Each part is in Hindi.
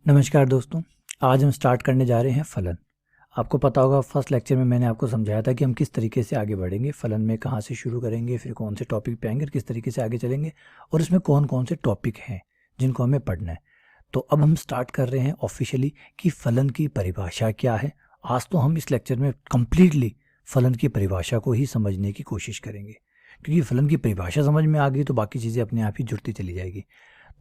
नमस्कार दोस्तों। आज हम स्टार्ट करने जा रहे हैं फलन। आपको पता होगा फर्स्ट लेक्चर में मैंने आपको समझाया था कि हम किस तरीके से आगे बढ़ेंगे, फलन में कहाँ से शुरू करेंगे, फिर कौन से टॉपिक पे आएंगे और किस तरीके से आगे चलेंगे और इसमें कौन कौन से टॉपिक हैं जिनको हमें पढ़ना है। तो अब हम स्टार्ट कर रहे हैं ऑफिशियली कि फलन की परिभाषा क्या है। आज तो हम इस लेक्चर में कम्प्लीटली फलन की परिभाषा को ही समझने की कोशिश करेंगे, क्योंकि फलन की परिभाषा समझ में आ गई तो बाकी चीज़ें अपने आप ही जुड़ती चली जाएगी।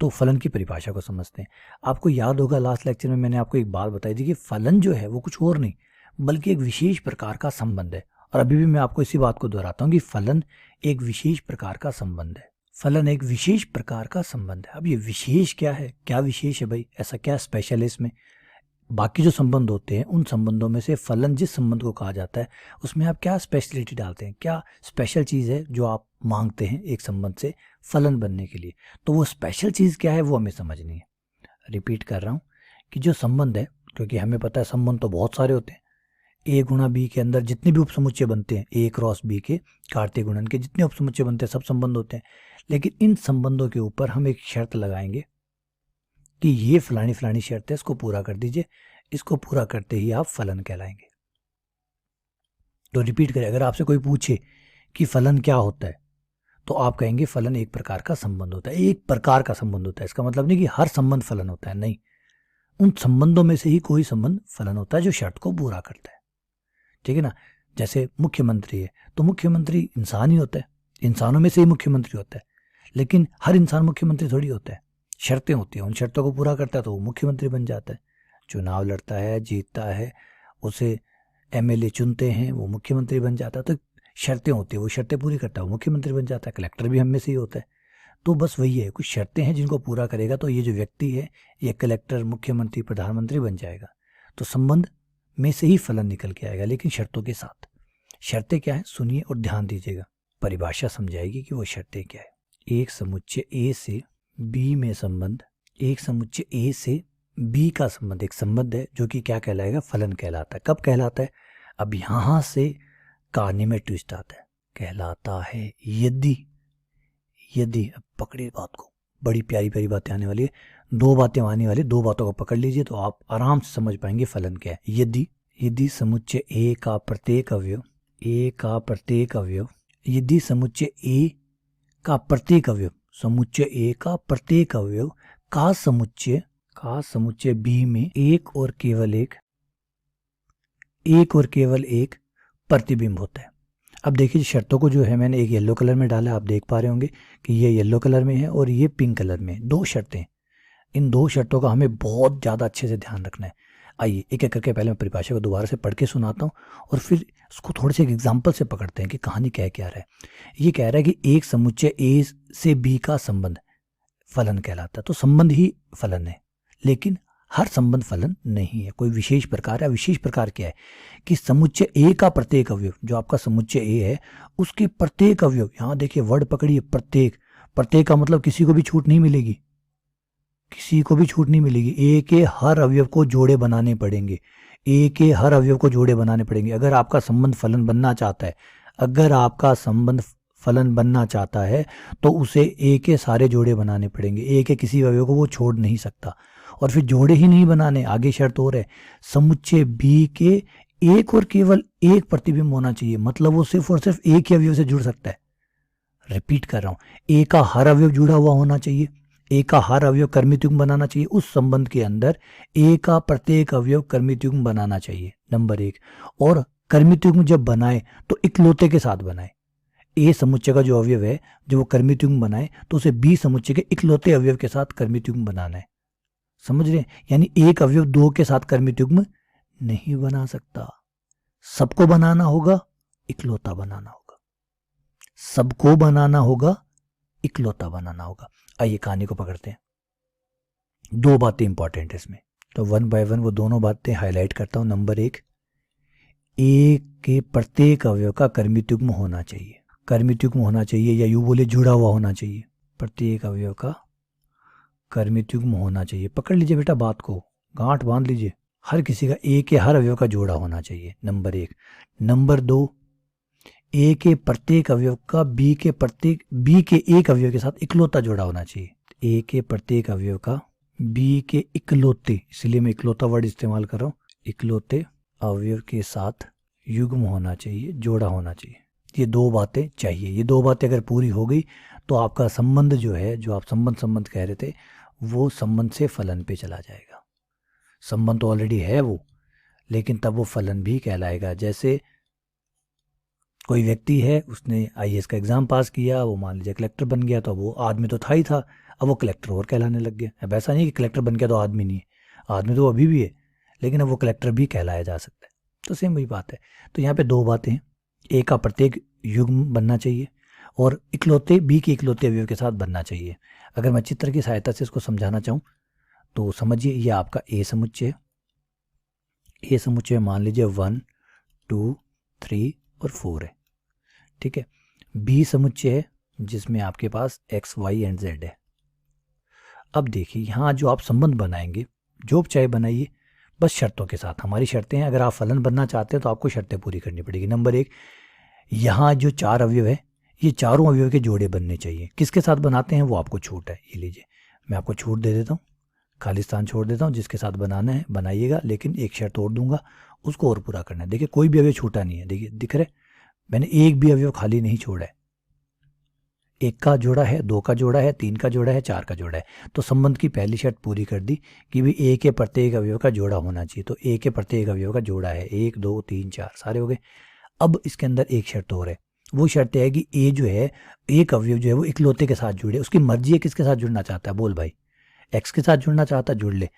तो फलन की परिभाषा को समझते हैं। आपको याद होगा लास्ट लेक्चर में मैंने आपको एक बात बताई थी कि फलन जो है वो कुछ और नहीं बल्कि एक विशेष प्रकार का संबंध है। और अभी भी मैं आपको इसी बात को दोहराता हूँ कि फलन एक विशेष प्रकार का संबंध है। फलन एक विशेष प्रकार का संबंध है। अब ये विशेष क्या है, क्या विशेष है भाई, ऐसा क्या स्पेशल है इसमें? बाकी जो संबंध होते हैं उन संबंधों में से फलन जिस संबंध को कहा जाता है उसमें आप क्या स्पेशलिटी डालते हैं, क्या स्पेशल चीज़ है जो आप मांगते हैं एक संबंध से फलन बनने के लिए। तो वो स्पेशल चीज़ क्या है वो हमें समझनी है। रिपीट कर रहा हूँ कि जो संबंध है, क्योंकि हमें पता है संबंध तो बहुत सारे होते हैं। ए गुणा बी के अंदर जितने भी उपसमुच्चय बनते हैं, ए क्रॉस बी के कार्तीय गुणन के जितने उपसमुच्चय बनते हैं सब संबंध होते हैं। लेकिन इन संबंधों के ऊपर हम एक शर्त लगाएंगे कि ये फलानी फलानी शर्त है, इसको पूरा कर दीजिए, इसको पूरा करते ही आप फलन कहलाएंगे। तो रिपीट करें, अगर आपसे कोई पूछे कि फलन क्या होता है तो आप कहेंगे फलन एक प्रकार का संबंध होता है। एक प्रकार का संबंध होता है इसका मतलब नहीं कि हर संबंध फलन होता है, नहीं। उन संबंधों में से ही कोई संबंध फलन होता है जो शर्त को पूरा करता है, ठीक है ना। जैसे मुख्यमंत्री है तो मुख्यमंत्री इंसान ही होता है, इंसानों में से ही मुख्यमंत्री होता है। लेकिन हर इंसान मुख्यमंत्री थोड़ी होता है, शर्तें होती हैं, उन शर्तों को पूरा करता है तो वो मुख्यमंत्री बन जाता है। चुनाव लड़ता है, जीतता है, उसे एमएलए चुनते हैं, वो मुख्यमंत्री बन जाता है। तो शर्तें होती है, वो शर्तें पूरी करता है, वो मुख्यमंत्री बन जाता है। कलेक्टर भी हम में से ही होता है। तो बस वही है, कुछ शर्तें हैं जिनको पूरा करेगा तो ये जो व्यक्ति है ये कलेक्टर, मुख्यमंत्री, प्रधानमंत्री बन जाएगा। तो संबंध में से ही फलन निकल के आएगा, लेकिन शर्तों के साथ। शर्तें क्या है सुनिए और ध्यान दीजिएगा, परिभाषा समझाएगी कि वो शर्तें क्या है। एक समुच्चय ए से बी में संबंध, एक समुच्चय ए से बी का संबंध एक संबंध है जो कि क्या कहलाएगा, फलन कहलाता है। कब कहलाता है? अब यहां से कहानी में ट्विस्ट आता है। कहलाता है यदि अब पकड़िए बात को, बड़ी प्यारी प्यारी बातें आने वाली है, दो बातें आने वाली, दो बातों को पकड़ लीजिए तो आप आराम से समझ पाएंगे फलन क्या है। यदि समुच्चय ए का प्रत्येक अवयव, यदि समुच्चय ए का प्रत्येक अवयव, समुच्चय ए का प्रत्येक अवयव का समुच्चय बी में एक और केवल एक प्रतिबिंब होता है। अब देखिए शर्तों को जो है मैंने एक येलो कलर में डाला, आप देख पा रहे होंगे कि ये येलो कलर में है और ये पिंक कलर में। दो शर्तें, इन दो शर्तों का हमें बहुत ज़्यादा अच्छे से ध्यान रखना है। आइए एक एक करके पहले मैं परिभाषा को दोबारा से पढ़ के सुनाता हूँ और फिर उसको थोड़े से एक एग्जाम्पल से पकड़ते हैं कि कहानी कह क्या रहा है। ये कह रहा है कि एक समुच्चय ए से बी का संबंध फलन कहलाता है। तो संबंध ही फलन है, लेकिन हर संबंध फलन नहीं है, कोई विशेष प्रकार है। विशेष प्रकार क्या है कि समुच्चय ए का प्रत्येक अवयव, जो आपका समुच्चय ए है उसके प्रत्येक अवयव, यहां देखिए वर्ड पकड़िए, प्रत्येक का मतलब किसी को भी छूट नहीं मिलेगी, ए के हर अवयव को जोड़े बनाने पड़ेंगे, अगर आपका संबंध फलन बनना चाहता है, तो उसे ए के सारे जोड़े बनाने पड़ेंगे। ए के किसी अवयव को वो छोड़ नहीं सकता। और फिर जोड़े ही नहीं बनाने, आगे शर्त और है, समुच्चय बी के एक और केवल एक प्रतिबिंब होना चाहिए, मतलब वो सिर्फ और सिर्फ एक ही अवयव से जुड़ सकता है। रिपीट कर रहा हूं, ए का हर अवयव जुड़ा हुआ होना चाहिए, ए का हर अवयव कर्मित युग्म बनाना चाहिए। उस संबंध के अंदर ए का प्रत्येक अवयव कर्मित युग्म बनाना चाहिए, नंबर एक। और कर्मित युग्म जब बनाए तो इकलौते के साथ बनाए। ए समुच्चय का जो अवयव है जो वो कर्मित युग्म बनाए तो उसे बी समुच्चय के इकलौते अवयव के साथ कर्मित युग्म बनाना है। समझ रहे हैं? यानी एक अवयव दो के साथ कर्मित युग्म नहीं बना सकता, सबको बनाना होगा, इकलौता बनाना होगा, सबको बनाना होगा, इकलौता बनाना होगा। आइए कहानी को पकड़ते हैं। दो बातें इंपॉर्टेंट है इसमें, तो वन बाय वन वो दोनों बातें हाईलाइट करता हूं। नंबर एक, ए के प्रत्येक अवयव का कर्मित युग्म होना चाहिए, या यूं बोले जुड़ा हुआ होना चाहिए। प्रत्येक अवयव का कर्मित युग्म होना चाहिए। पकड़ लीजिए बेटा बात को, गांठ बांध लीजिए। हर किसी का ए के हर अवयव का जोड़ा होना चाहिए, नंबर एक। नंबर दो, ए के प्रत्येक अवयव का बी के एक अवयव के साथ इकलौता जोड़ा होना चाहिए। ए के प्रत्येक अवयव का बी के इकलौते, इसलिए मैं इकलौता वर्ड इस्तेमाल कर रहा हूँ, इकलौते अवयव के साथ युग्म होना चाहिए, जोड़ा होना चाहिए। ये दो बातें चाहिए। ये दो बातें अगर पूरी हो गई तो आपका संबंध जो है, जो आप संबंध कह रहे थे, वो संबंध से फलन पे चला जाएगा। संबंध तो ऑलरेडी है वो, लेकिन तब वो फलन भी कहलाएगा। जैसे कोई व्यक्ति है, उसने आईएएस का एग्जाम पास किया, वो मान लीजिए कलेक्टर बन गया, तो वो आदमी तो था ही था, अब वो कलेक्टर और कहलाने लग गया। अब ऐसा नहीं कि कलेक्टर बन गया तो आदमी नहीं है, आदमी तो अभी भी है, लेकिन अब वो कलेक्टर भी कहलाया जा सकता है। तो सेम वही बात है। तो यहाँ पे दो बातें हैं, ए का प्रत्येक युग्म बनना चाहिए और इकलौते बी के इकलौते अवयव के साथ बनना चाहिए। अगर मैं चित्र की सहायता से इसको समझाना चाहूँ तो समझिए, ये आपका ए समुच्चय है। ए समुच्चय मान लीजिए 1 2 3 और 4 है, ठीक है। बी समुच्चय है जिसमें आपके पास एक्स वाई एंड जेड है। अब देखिए यहाँ जो आप संबंध बनाएंगे, जो चाहे बनाइए, बस शर्तों के साथ। हमारी शर्तें हैं, अगर आप फलन बनना चाहते हैं तो आपको शर्तें पूरी करनी पड़ेगी। नंबर 1, यहाँ जो 4 अवयव है, ये चारों अवयव के जोड़े बनने चाहिए। किसके साथ बनाते हैं वो आपको छूट है, ये लीजिए, मैं आपको छूट दे देता हूँ, खाली स्थान छोड़ देता हूँ। जिसके साथ बनाना है बनाइएगा, लेकिन एक शर्त और दूंगा, उसको और पूरा करना है। देखिए कोई भी अवयव छूटा नहीं है, देखिए दिख रहे, मैंने एक भी अवयव खाली नहीं छोड़ा है। 1 का जोड़ा है, 2 का जोड़ा है, 3 का जोड़ा है, 4 का जोड़ा है। तो संबंध की पहली शर्त पूरी कर दी कि भाई ए के प्रत्येक अवयव का जोड़ा होना चाहिए। तो ए के प्रत्येक अवयव का जोड़ा है, 1 2 3 4 सारे हो गए। अब इसके अंदर एक शर्त और है, वो शर्त है कि ए जो है, एक अवयव जो है वो इकलौते के साथ जुड़े। उसकी मर्जी है किसके साथ जुड़ना चाहता है, बोल भाई। एक्स के साथ जुड़ना चाहता जुड़ ले,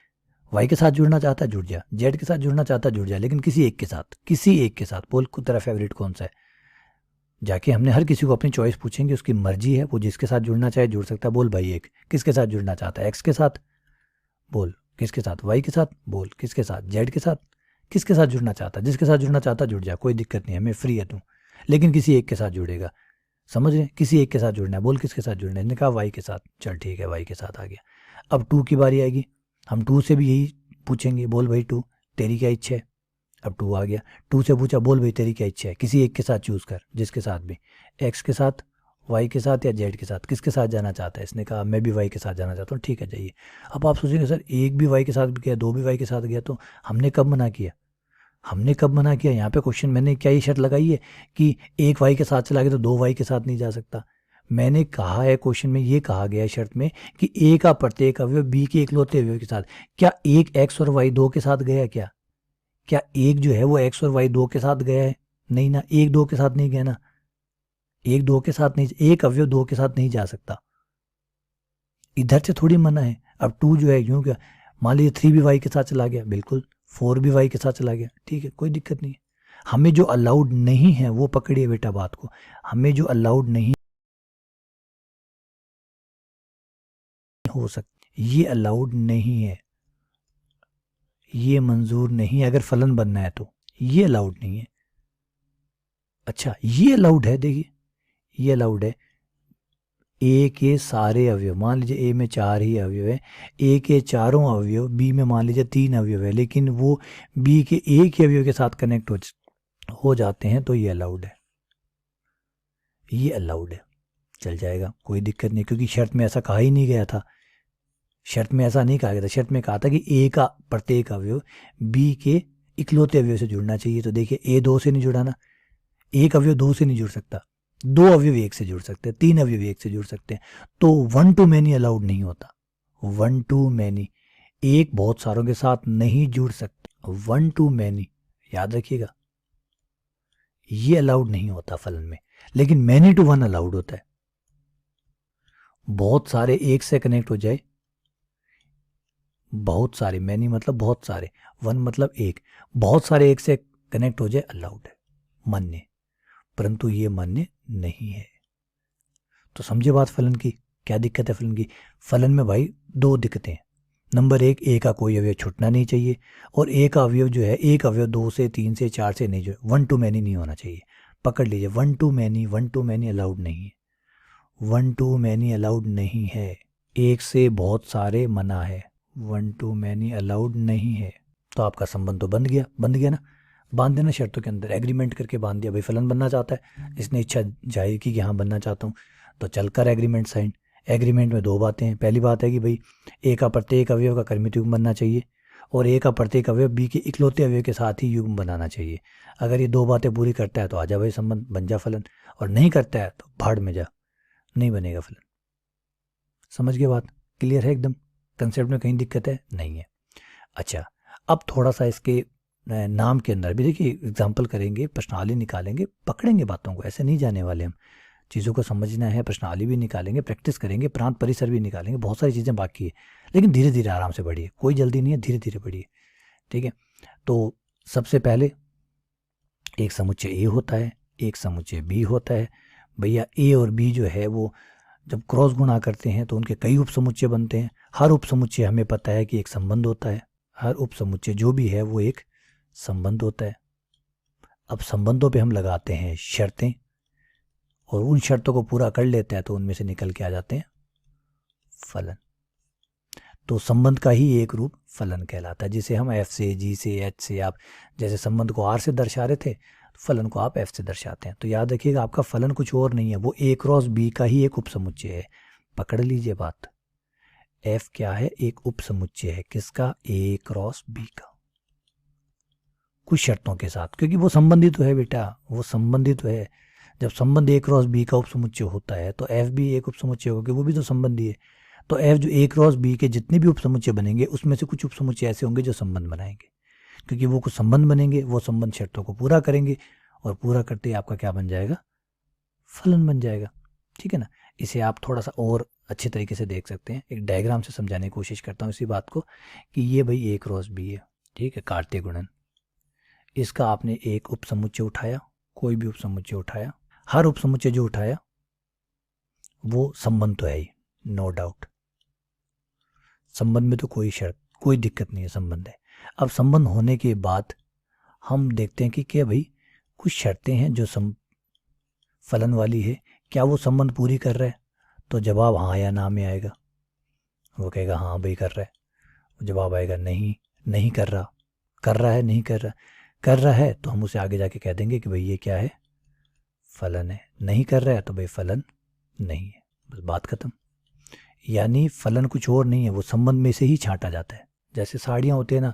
वाई के साथ जुड़ना चाहता जुड़ जा, जेड के साथ जुड़ना चाहता जुड़ जा, लेकिन किसी एक के साथ, किसी एक के साथ। बोल तेरा फेवरेट कौन सा है, जाके हमने हर किसी को अपनी चॉइस पूछेंगे, उसकी मर्जी है, वो जिसके साथ जुड़ना चाहे जुड़ सकता है। बोल भाई, एक किसके साथ जुड़ना चाहता है, एक्स के साथ, बोल किसके साथ, वाई के साथ, बोल किसके साथ, जेड के साथ, किसके साथ जुड़ना चाहता, जिसके साथ जुड़ना चाहता जुड़ जा, कोई दिक्कत नहीं है, मैं फ्री है तू, लेकिन किसी एक के साथ जुड़ेगा। समझ रहे, किसी एक के साथ जुड़ना है। बोल किसके साथ जुड़ना है, इसने कहा वाई के साथ, चल ठीक है, वाई के साथ आ गया। अब 2 की बारी आएगी, हम 2 से भी यही पूछेंगे, बोल भाई 2 तेरी क्या इच्छा है। अब 2 आ गया, 2 से पूछा, बोल भाई तेरी क्या इच्छा है, किसी एक के साथ चूज कर, जिसके साथ भी, एक्स के साथ, वाई के साथ या जेड के साथ, किसके साथ जाना चाहता है। इसने कहा मैं भी वाई के साथ जाना चाहता हूँ, ठीक है जाइए। अब आप सोचेंगे सर एक भी वाई के साथ गया, 2 भी वाई के साथ गया, तो हमने कब मना किया, हमने कब मना किया। यहाँ पे क्वेश्चन मैंने क्या ये शर्त लगाई है कि एक वाई के साथ चला गया तो 2 वाई के साथ नहीं जा सकता। मैंने कहा है, क्वेश्चन में ये कहा गया है शर्त में कि ए का प्रत्येक अवयव बी के इकलौते अवयव के साथ। क्या एक एक्स और वाई 2 के साथ गया, क्या एक जो है वो एक्स और वाई 2 के साथ गया है, नहीं ना, एक 2 के साथ नहीं गया ना, एक 2 के साथ नहीं, एक अवयव 2 के साथ नहीं जा सकता, इधर से थोड़ी मना है। अब 2 जो है यूं क्या, मान लीजिए 3 भी वाई के साथ चला गया, बिल्कुल 4 भी वाई के साथ चला गया, ठीक है, कोई दिक्कत नहीं है। हमें जो अलाउड नहीं है वो पकड़िए बेटा बात को, हमें जो अलाउड नहीं हो सकता, ये अलाउड नहीं है, ये मंजूर नहीं है। अगर फलन बनना है तो ये अलाउड नहीं है। अच्छा ये अलाउड है, देखिए ये अलाउड है, ए के सारे अवयव, मान लीजिए ए में 4 ही अवयव है, ए के चारों अवयव बी में मान लीजिए 3 अवयव है, लेकिन वो बी के एक ही अवयव के साथ कनेक्ट हो जाते हैं, तो ये अलाउड है, ये अलाउड है, चल जाएगा, कोई दिक्कत नहीं, क्योंकि शर्त में ऐसा कहा ही नहीं गया था। शर्त में ऐसा नहीं कहा गया था, शर्त में कहा था कि ए का प्रत्येक अवयव बी के इकलौते अवयव से जुड़ना चाहिए। तो देखिए ए 2 से नहीं जुड़ा ना, एक अवयव 2 से नहीं जुड़ सकता, 2 अवयव 1 से जुड़ सकते हैं, 3 अवयव 1 से जुड़ सकते हैं, तो 1 to many अलाउड नहीं होता। 1 to many, एक बहुत सारों के साथ नहीं जुड़ सकता, 1 to many याद रखिएगा, ये अलाउड नहीं होता फलन में। लेकिन many to 1 अलाउड होता है, बहुत सारे एक से कनेक्ट हो जाए, बहुत सारे, many मतलब बहुत सारे, 1 मतलब एक, बहुत सारे एक से कनेक्ट हो जाए अलाउड है, मान्य, परंतु ये मान्य नहीं है। तो समझे बात फलन की, क्या दिक्कत है फलन की। फलन में भाई 2 दिक्कतें हैं। नंबर 1, ए का कोई अवयव छूटना नहीं चाहिए, और ए का अवयव जो है, एक अवयव 2 से 3 से 4 से नहीं, जो 1 to many नहीं होना चाहिए। पकड़ लीजिए, 1 to many अलाउड नहीं है, 1 to many अलाउड नहीं है, एक से बहुत सारे मना है, 1 to many अलाउड नहीं है। तो आपका संबंध तो बंध गया ना, बांध देना शर्तों के अंदर, एग्रीमेंट करके बांध दिया। भाई फलन बनना चाहता है, इसने इच्छा जाहिर की कि हाँ बनना चाहता हूँ, तो चलकर एग्रीमेंट साइन, एग्रीमेंट में दो बातें हैं। पहली बात है कि भाई ए का प्रत्येक अवयव का कर्मित युग्म बनना चाहिए और ए का प्रत्येक अवयव बी के इकलौते अवयव के साथ ही युग्म बनाना चाहिए। अगर ये दो बातें पूरी करता है तो आजा भाई संबंध, बन जा फलन, और नहीं करता है तो भाड़ में जा, नहीं बनेगा फलन। समझ गए बात? क्लियर है एकदम? कंसेप्ट में कहीं दिक्कत है? नहीं है। अच्छा, अब थोड़ा सा इसके नाम के अंदर भी देखिए एग्जाम्पल करेंगे, प्रश्नावली निकालेंगे, पकड़ेंगे बातों को, ऐसे नहीं जाने वाले हम। चीज़ों को समझना है, प्रश्नावली भी निकालेंगे, प्रैक्टिस करेंगे, प्रांत परिसर भी निकालेंगे, बहुत सारी चीज़ें बाकी है, लेकिन धीरे धीरे आराम से बढ़िए, कोई जल्दी नहीं है, धीरे धीरे बढ़िए, ठीक है। तो सबसे पहले एक समुच्चय ए होता है, एक समुच्चय बी होता है। भैया ए और बी जो है वो जब क्रॉस गुणा करते हैं तो उनके कई उपसमुच्चय बनते हैं। हर उपसमुच्चय हमें पता है कि एक संबंध होता है, हर उपसमुच्चय जो भी है वो एक संबंध होता है। अब संबंधों पे हम लगाते हैं शर्तें और उन शर्तों को पूरा कर लेते हैं तो उनमें से निकल के आ जाते हैं फलन। तो संबंध का ही एक रूप फलन कहलाता है, जिसे हम एफ से, जी से, एच से, आप जैसे संबंध को आर से दर्शा रहे थे तो फलन को आप एफ से दर्शाते हैं। तो याद रखिएगा आपका फलन कुछ और नहीं है, वो ए क्रॉस बी का ही एक उपसमुच्चय है। पकड़ लीजिए बात, एफ क्या है? एक उपसमुच्चय है। किसका? ए क्रॉस बी का, कुछ शर्तों के साथ, क्योंकि वो संबंधित तो है बेटा, वो संबंधित तो है। जब संबंध ए क्रॉस बी का उपसमुच्चय होता है तो एफ भी एक उपसमुच्चय होगा, वो भी तो संबंधी है। तो एफ जो ए क्रॉस बी के जितने भी उपसमुच्चय बनेंगे उसमें से कुछ उपसमुच्चय ऐसे होंगे जो संबंध बनाएंगे, क्योंकि वो कुछ संबंध बनेंगे, वो संबंध शर्तों को पूरा करेंगे और पूरा करते ही आपका क्या बन जाएगा? फलन बन जाएगा, ठीक है ना। इसे आप थोड़ा सा और अच्छे तरीके से देख सकते हैं, एक डायग्राम से समझाने की कोशिश करता हूँ इसी बात को कि ये भाई ए क्रॉस बी है, ठीक है, कार्तीय गुणन। इसका आपने एक उपसमुच्चय उठाया, कोई भी उपसमुच्चय उठाया, हर उपसमुच्चय जो उठाया वो संबंध तो है ही, नो डाउट। संबंध में तो कोई शर्त, कोई दिक्कत नहीं है, संबंध है। अब संबंध होने के बाद हम देखते हैं कि क्या भाई कुछ शर्तें हैं जो फलन वाली है, क्या वो संबंध पूरी कर रहा है? तो जवाब हाँ या ना में आएगा। वो कहेगा हाँ भाई कर रहा है, जवाब आएगा नहीं, नहीं कर रहा, कर रहा है, नहीं कर रहा, कर रहा है तो हम उसे आगे जाके कह देंगे कि भाई ये क्या है? फलन है। नहीं कर रहा है तो भाई फलन नहीं है, बस बात खत्म। यानी फलन कुछ और नहीं है, वो संबंध में से ही छांटा जाता है। जैसे साड़ियाँ होती है ना,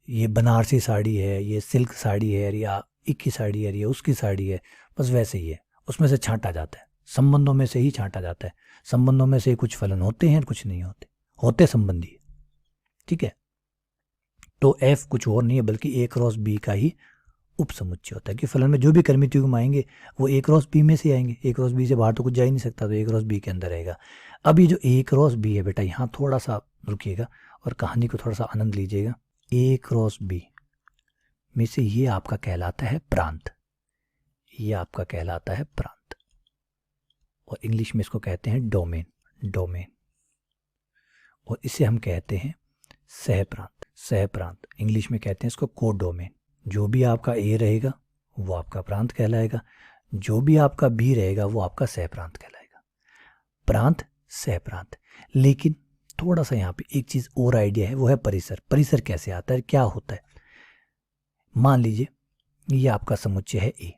ये बनारसी साड़ी है, ये सिल्क साड़ी है, या इक्की साड़ी है, या उसकी साड़ी है, बस वैसे ही है, उसमें से छांटा जाता है, संबंधों में से ही छांटा जाता है। संबंधों में से कुछ फलन होते हैं, कुछ नहीं होते, होते संबंधी, ठीक है। तो एफ कुछ और नहीं है बल्कि ए क्रॉस बी का ही उपसमुच्चय होता है, कि फलन में जो भी कर्मित युग्म आएंगे वो ए क्रॉस बी में से आएंगे, ए क्रॉस बी से बाहर तो कुछ जा ही नहीं सकता, तो ए क्रॉस बी के अंदर रहेगा। अब ये जो ए क्रॉस बी है बेटा, यहाँ थोड़ा सा रुकिएगा और कहानी को थोड़ा सा आनंद लीजिएगा। ए क्रॉस बी में से ये आपका कहलाता है प्रांत, ये आपका कहलाता है प्रांत, और इंग्लिश में इसको कहते हैं डोमेन, डोमेन, और इसे हम कहते हैं सह प्रांत, सह प्रांत, इंग्लिश में कहते हैं इसको को डोमेन। जो भी आपका ए रहेगा वो आपका प्रांत कहलाएगा, जो भी आपका बी रहेगा वो आपका सह प्रांत कहलाएगा, प्रांत सह प्रांत। लेकिन थोड़ा सा यहाँ पे एक चीज और आइडिया है, वो है परिसर। परिसर कैसे आता है, क्या होता है? मान लीजिए ये आपका समुच्चय है ए,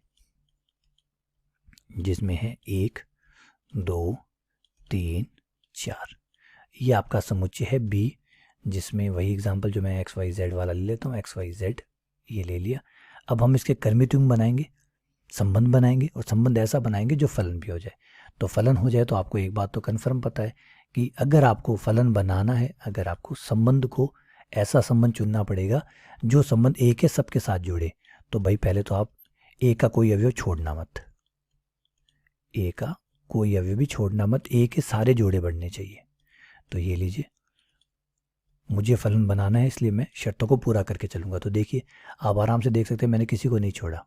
जिसमें है 1 2 3 4। ये आपका समुच्चय है बी, जिसमें वही एग्जांपल जो मैं एक्स वाई जेड वाला ले लेता हूँ, एक्स वाई जेड ये ले लिया। अब हम इसके कर्मित युग्म बनाएंगे, संबंध बनाएंगे, और संबंध ऐसा बनाएंगे जो फलन भी हो जाए। तो फलन हो जाए तो आपको एक बात तो कन्फर्म पता है कि अगर आपको फलन बनाना है, अगर आपको संबंध को ऐसा संबंध चुनना पड़ेगा जो संबंध ए के सबके साथ जुड़े, तो भाई पहले तो आप ए का कोई अवयव छोड़ना मत, ए का कोई अवयव भी छोड़ना मत, ए के सारे जोड़े बढ़ने चाहिए। तो ये लीजिए, मुझे फलन बनाना है इसलिए मैं शर्तों को पूरा करके चलूंगा। तो देखिए आप आराम से देख सकते हैं, मैंने किसी को नहीं छोड़ा,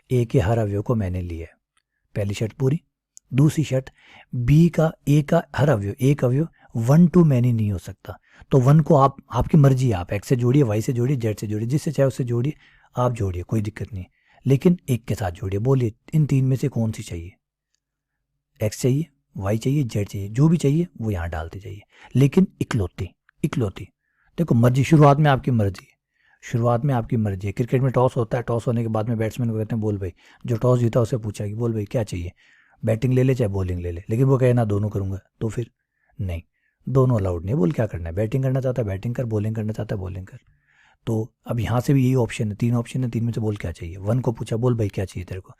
ए के हर अवयव को मैंने लिया है, पहली शर्त पूरी। दूसरी शर्त, बी का ए का हर अवयव, एक अवयव 1 to many नहीं हो सकता, तो 1 को आप, आपकी मर्जी है, आप एक्स से जोड़िए, वाई से जोड़िए, जेड से जोड़िए, जिससे चाहे उससे जोड़िए, आप जोड़िए, कोई दिक्कत नहीं, लेकिन एक के साथ जोड़िए। बोलिए इन तीन में से कौन सी चाहिए? एक्स चाहिए, वाई चाहिए, जेड चाहिए, जो भी चाहिए वो यहाँ डालते जाइए, लेकिन इकलौती, इकलौती। देखो मर्जी, शुरुआत में आपकी मर्जी है, शुरुआत में आपकी मर्जी है। क्रिकेट में टॉस होता है, टॉस होने के बाद में बैट्समैन को कहते हैं बोल भाई, जो टॉस जीता उसे पूछा कि बोल भाई क्या चाहिए, बैटिंग ले ले चाहे बॉलिंग ले ले, लेकिन वो कहे ना दोनों करूँगा, तो फिर नहीं, दोनों अलाउड नहीं है। बोल क्या करना है, बैटिंग करना चाहता है बैटिंग कर, बॉलिंग करना चाहता है बॉलिंग कर। तो अब यहाँ से भी यही ऑप्शन है, 3 ऑप्शन है, 3 में से बोल क्या चाहिए। 1 को पूछा बोल भाई क्या चाहिए तेरे को,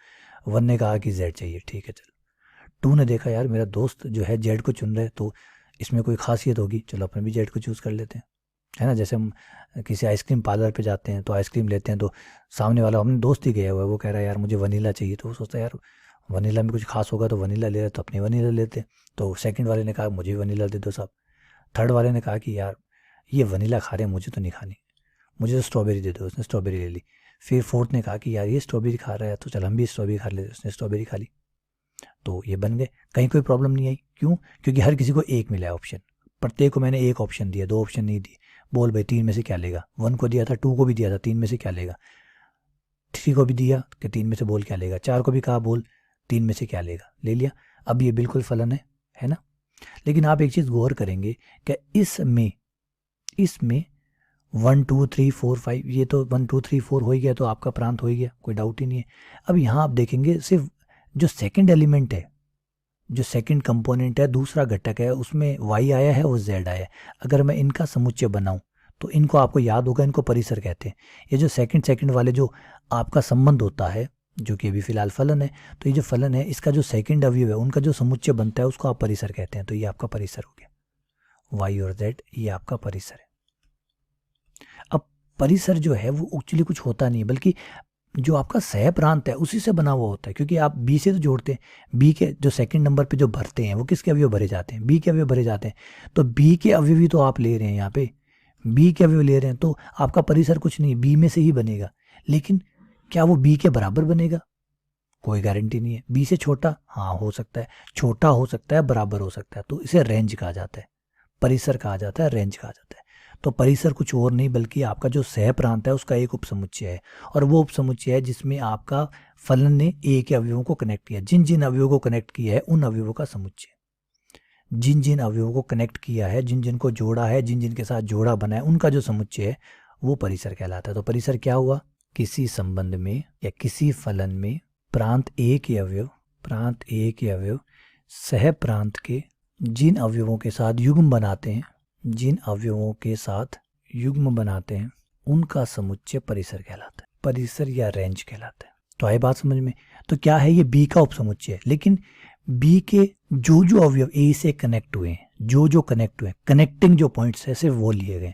1 ने कहा कि जेड चाहिए, ठीक है चल। 2 ने देखा यार मेरा दोस्त जो है जेड को चुन रहे, तो इसमें कोई खासियत होगी, चलो अपने भी जेड को चूज़ कर लेते हैं, है ना। जैसे हम किसी आइसक्रीम पार्लर पे जाते हैं तो आइसक्रीम लेते हैं, तो सामने वाला अपने दोस्त ही गया हुआ है, वो कह रहा है यार मुझे वनीला चाहिए, तो वो सोचता है यार वनीला में कुछ खास होगा तो वनीला ले रहे, तो अपने वनीला लेते हैं। तो सेकंड वाले ने कहा मुझे भी वनीला दे दो साहब। थर्ड वाले ने कहा कि यार ये वनीला खा रहे हैं, मुझे तो नहीं खानी, मुझे तो स्ट्रॉबेरी दे दो, उसने स्ट्रॉबेरी ले ली। फिर फोर्थ ने कहा कि यार ये स्ट्रॉबेरी खा रहा है तो चल हम भी स्ट्रॉबेरी खा लेते, उसने स्ट्रॉबेरी खा ली। तो ये बन गए, कहीं कोई प्रॉब्लम नहीं आई। क्यों? क्योंकि हर किसी को एक मिला है ऑप्शन, प्रत्येक को मैंने एक ऑप्शन दिया, 2 ऑप्शन नहीं दिए। बोल भाई 3 में से क्या लेगा, 1 को दिया था, 2 को भी दिया था, 3 में से क्या लेगा। 3 को भी दिया कि 3 में से बोल क्या लेगा, 4 को भी कहा बोल 3 में से क्या लेगा, ले लिया। अब ये बिल्कुल फलन है ना। लेकिन आप एक चीज़ गौर करेंगे कि इसमें 1 2 3 4 5, ये तो 1 2 3 4 हो ही गया, तो आपका प्रांत हो ही गया, कोई डाउट ही नहीं है। अब यहाँ आप देखेंगे सिर्फ जो सेकंड एलिमेंट है, जो सेकंड कंपोनेंट है, दूसरा घटक है, उसमें y आया है और z आया है। अगर मैं इनका समुच्चय बनाऊं तो इनको आपको याद होगा, इनको परिसर कहते हैं। ये जो सेकंड वाले जो आपका संबंध होता है, जो कि अभी फिलहाल फलन है, तो ये जो फलन है इसका जो सेकंड अवयव है उनका जो समुच्चय बनता है उसको आप परिसर कहते हैं। तो ये आपका परिसर हो गया, y और z ये आपका परिसर है। अब परिसर जो है वो एक्चुअली कुछ होता नहीं, बल्कि जो आपका सह प्रांत है उसी से बना हुआ होता है। क्योंकि आप बी से तो जोड़ते हैं, बी के जो सेकंड नंबर पे जो भरते हैं वो किसके अवयव भरे जाते हैं, बी के अवयव भरे जाते हैं। तो बी के अवयव ही तो आप ले रहे हैं, यहाँ पे बी के अवयव ले रहे हैं, तो आपका परिसर कुछ नहीं, बी में से ही बनेगा। लेकिन क्या वो बी के बराबर बनेगा, कोई गारंटी नहीं है। बी से छोटा हाँ हो सकता है, छोटा हो सकता है, बराबर हो सकता है, तो इसे रेंज कहा जाता है, परिसर कहा जाता है, रेंज कहा जाता है। तो परिसर कुछ और नहीं बल्कि आपका जो सह प्रांत है उसका एक उपसमुच्चय है, और वो उपसमुच्चय है जिसमें आपका फलन ने ए के अवयवों को कनेक्ट किया। जिन जिन अवयवों को कनेक्ट किया है उन अवयवों का समुच्चय, जिन जिन अवयवों को कनेक्ट किया है, जिन जिन को जोड़ा है, जिन जिन के साथ जोड़ा बना है, उनका जो समुच्चय है वो परिसर कहलाता है। तो परिसर क्या हुआ, किसी संबंध में या किसी फलन में प्रांत ए के अवयव सह प्रांत के जिन अवयवों के साथ युग्म बनाते हैं, जिन अवयवों के साथ युग्म बनाते हैं उनका समुच्चय परिसर कहलाता है, परिसर या रेंज कहलाता है। तो आए बात समझ में। तो क्या है, ये बी का उपसमुच्चय है, लेकिन बी के जो जो अवयव ए से कनेक्ट हुए हैं, जो कनेक्ट हुए हैं, कनेक्टिंग जो पॉइंट्स है सिर्फ वो लिए गए।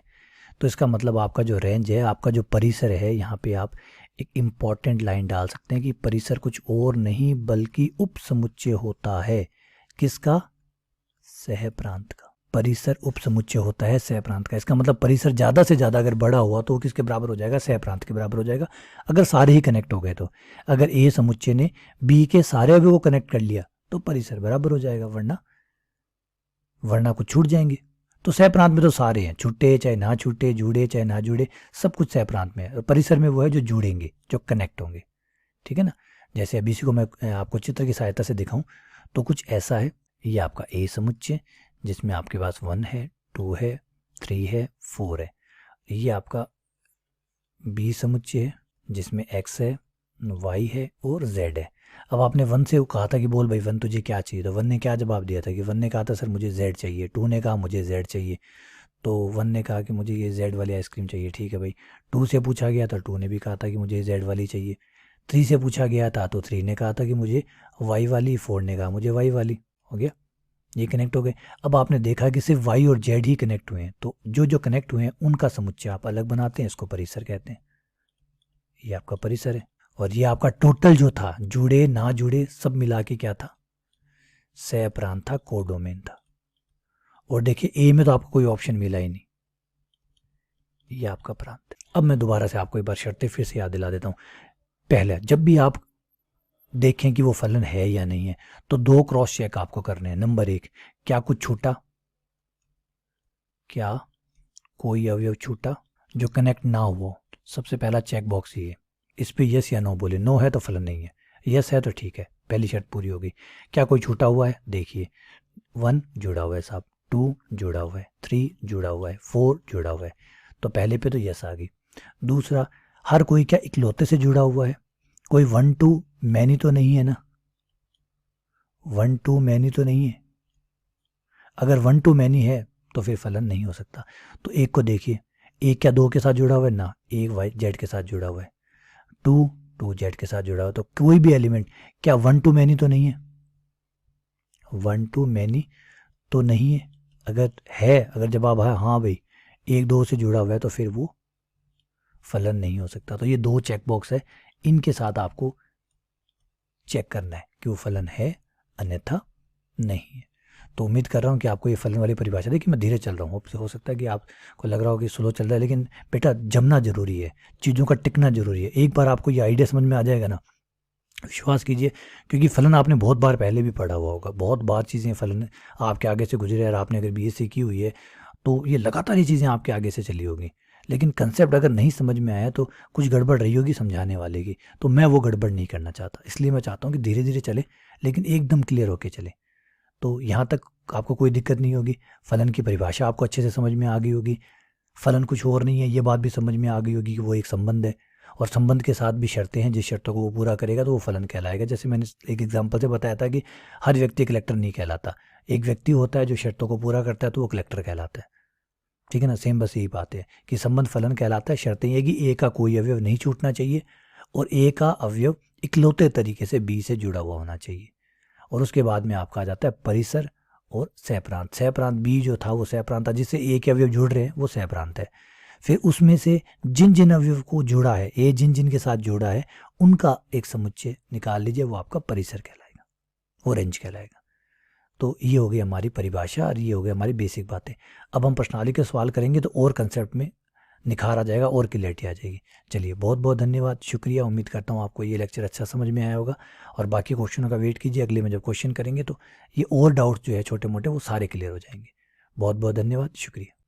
तो इसका मतलब आपका जो रेंज है, आपका जो परिसर है, यहाँ पे आप एक इम्पॉर्टेंट लाइन डाल सकते हैं कि परिसर कुछ और नहीं बल्कि उपसमुच्चय होता है। किसका? सह प्रांत का। परिसर उपसमुच्चय होता है सह प्रांत का। इसका मतलब परिसर ज़्यादा से ज़्यादा अगर बड़ा हुआ तो वो किसके बराबर हो जाएगा, सह प्रांत के बराबर हो जाएगा, अगर सारे ही कनेक्ट हो गए। तो अगर ए समुच्चय ने बी के सारे अवयव को कनेक्ट कर लिया तो परिसर बराबर हो जाएगा, वरना कुछ छूट जाएंगे। तो सह प्रांत में तो सारे हैं, छूटे चाहे ना छूटे, जुड़े चाहे ना जुड़े, सब कुछ सह प्रांत में है। परिसर में वो है जो जुड़ेंगे, जो कनेक्ट होंगे, ठीक है ना। जैसे अभी इसी को मैं आपको चित्र की सहायता से दिखाऊं तो कुछ ऐसा है। ये आपका ए समुच्चय जिसमें आपके पास 1 है, 2 है, 3 है, 4 है। ये आपका बी समुच्चय है जिसमें x है, y है और z है। अब आपने 1 से कहा था कि बोल भाई 1 तुझे क्या चाहिए, तो 1 ने क्या जवाब दिया था कि 1 ने कहा था सर मुझे z चाहिए। 2 ने कहा मुझे z चाहिए, तो 1 ने कहा कि मुझे ये z वाली आइसक्रीम चाहिए, ठीक है भाई। 2 से पूछा गया था, 2 ने भी कहा था कि मुझे z वाली चाहिए। 3 से पूछा गया था तो 3 ने कहा था कि मुझे y वाली, 4 ने कहा मुझे y वाली। हो गया, ये कनेक्ट हो गए। अब आपने देखा कि सिर्फ y और z ही कनेक्ट हुए हैं, तो जो कनेक्ट हुए हैं उनका समुच्चय आप अलग बनाते हैं, इसको परिसर कहते हैं। ये आपका परिसर है। और ये आपका टोटल जो था, जुड़े ना जुड़े सब मिला के क्या था, सह प्रांत था, कोडोमेन था। और देखिए ए में तो आपको कोई ऑप्शन मिला ही नहीं, ये आपका प्रांत है। अब मैं दोबारा से आपको एक बार शर्तें फिर से याद दिला देता हूँ। पहले जब भी आप देखें कि वो फलन है या नहीं है तो 2 क्रॉस चेक आपको करने हैं। नंबर 1, क्या कुछ छूटा, क्या कोई अवयव छूटा जो कनेक्ट ना हुआ। सबसे पहला चेक बॉक्स ये, इस पे यस या नो बोले। नो है तो फलन नहीं है, यस है तो ठीक है, पहली शर्त पूरी होगी। क्या कोई छूटा हुआ है, देखिए 1 जुड़ा हुआ है साहब, 2 जुड़ा हुआ है, 3 जुड़ा हुआ है, 4 जुड़ा हुआ है, तो पहले पे तो यस आ गई। दूसरा, हर कोई क्या इकलौते से जुड़ा हुआ है, कोई 1 2 मैनी तो नहीं है ना, वन टू मैनी तो नहीं है। अगर वन टू मैनी है तो फिर फलन नहीं हो सकता। तो एक को देखिए, एक क्या दो के साथ जुड़ा हुआ है ना, एक वाई जेड के साथ जुड़ा हुआ है, टू टू जेड के साथ जुड़ा हुआ है। तो कोई भी एलिमेंट क्या वन टू मैनी तो नहीं है, वन टू मैनी तो नहीं है। अगर है, अगर जवाब है हाँ भाई एक दो से जुड़ा हुआ है तो फिर वो फलन नहीं हो सकता। तो ये दो चेक बॉक्स है, इनके साथ आपको चेक करना है कि वो फलन है अन्यथा नहीं है। तो उम्मीद कर रहा हूँ कि आपको ये फलन वाली परिभाषा, देखिए मैं धीरे चल रहा हूँ, हो सकता है कि आपको लग रहा हो कि स्लो चल रहा है, लेकिन बेटा जमना जरूरी है, चीज़ों का टिकना जरूरी है। एक बार आपको ये आइडिया समझ में आ जाएगा ना, विश्वास कीजिए, क्योंकि फलन आपने बहुत बार पहले भी पढ़ा हुआ होगा, बहुत बार चीज़ें फलन आपके आगे से गुजरे, और आपने अगर बीएससी की हुई है तो ये लगातार ये चीज़ें आपके आगे से चली होगी। लेकिन कंसेप्ट अगर नहीं समझ में आया तो कुछ गड़बड़ रही होगी समझाने वाले की, तो मैं वो गड़बड़ नहीं करना चाहता, इसलिए मैं चाहता हूँ कि धीरे धीरे चले लेकिन एकदम क्लियर होके चले। तो यहाँ तक आपको कोई दिक्कत नहीं होगी, फलन की परिभाषा आपको अच्छे से समझ में आ गई होगी, फलन कुछ और नहीं है ये बात भी समझ में आ गई होगी कि वो एक संबंध है, और संबंध के साथ भी शर्तें हैं, जिस शर्तों को वो पूरा करेगा तो वो फलन कहलाएगा। जैसे मैंने एक एग्जांपल से बताया था कि हर व्यक्ति कलेक्टर नहीं कहलाता, एक व्यक्ति होता है जो शर्तों को पूरा करता है तो वो कलेक्टर कहलाता है, ठीक है ना। सेम बस यही बात है कि संबंध फलन कहलाता है, शर्तें ये कि ए का कोई अवयव नहीं छूटना चाहिए और ए का अवयव इकलौते तरीके से बी से जुड़ा हुआ होना चाहिए। और उसके बाद में आपका आ जाता है परिसर और सहप्रांत। सहप्रांत बी जो था वो सहप्रांत था, जिससे ए के अवयव जुड़ रहे हैं वो सहप्रांत है। फिर उसमें से जिन जिन अवयव को जुड़ा है, ए जिन जिन के साथ जुड़ा है उनका एक समुच्चय निकाल लीजिए, वो आपका परिसर कहलाएगा, वो रेंज कहलाएगा। तो ये हो गई हमारी परिभाषा और ये हो गई हमारी बेसिक बातें। अब हम प्रश्नावली के सवाल करेंगे तो और कंसेप्ट में निखार आ जाएगा और क्लियरिटी आ जाएगी। चलिए बहुत बहुत धन्यवाद, शुक्रिया। उम्मीद करता हूँ आपको ये लेक्चर अच्छा समझ में आया होगा, और बाकी क्वेश्चनों का वेट कीजिए, अगले में जब क्वेश्चन करेंगे तो ये और डाउट्स जो है छोटे मोटे वो सारे क्लियर हो जाएंगे। बहुत बहुत धन्यवाद, शुक्रिया।